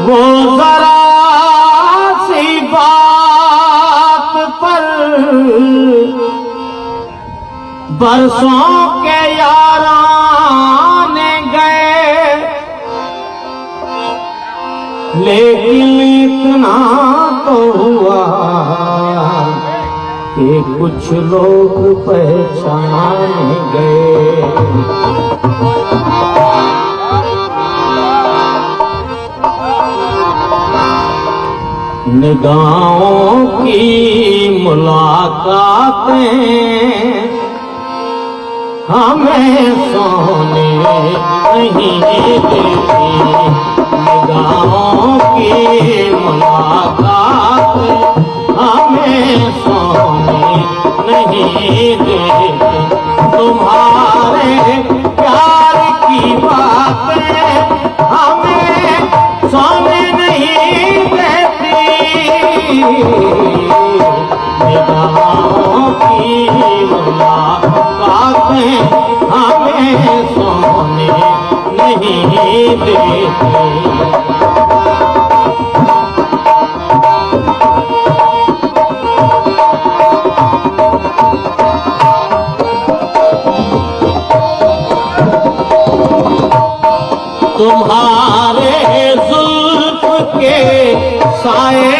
वो जरा सी बात पर बरसों के याराने गए, लेकिन इतना तो हुआ कि कुछ लोग पहचान गए। निगाहों की मुलाकातें हमें सोने नहीं देती, निगाहों की मुलाकातें हमें सोने नहीं देती। तुम्हारे प्यार की बातें हमें सोने नहीं देती, निगाहों की मुलाकातें हमें सोने नहीं देती। तुम्हारे जुल्फ के साए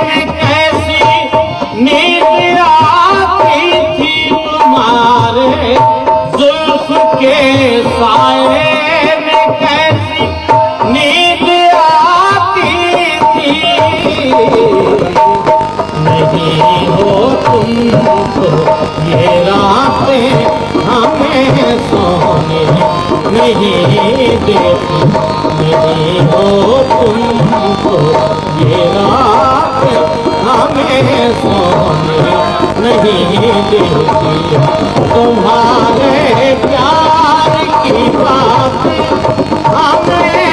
में कैसी नींद आती थी, तुम्हारे जुल्फ के साए में कैसी नींद आती थी। नहीं हो तुम तो ये रातें हमें सोने नहीं देती, नहीं हो तुमको ये रात हमें सोने नहीं देती। तुम्हारे प्यार की बातें हमें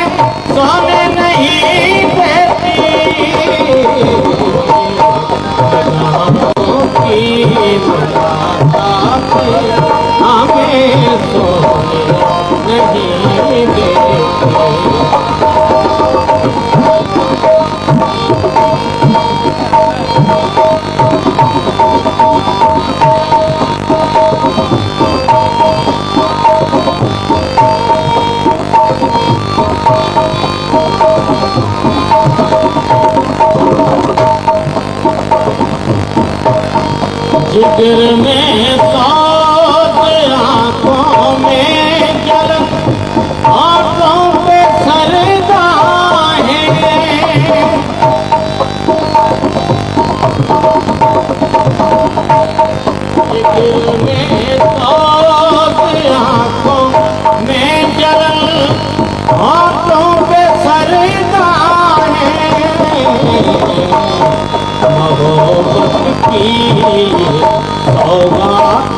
सोने नहीं देती, की मुलाकातें हमें सोने नहीं देती। जिगर में सोच, आंखों में जल, आंखों पे सरदा है। जिगर में सोच, आंखों में जल, आंखों पे सरदा है। मोहब्बत की सौगात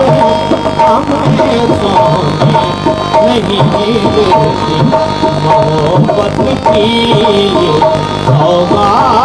हमें सोने नहीं देती, मोहब्बत की सौगात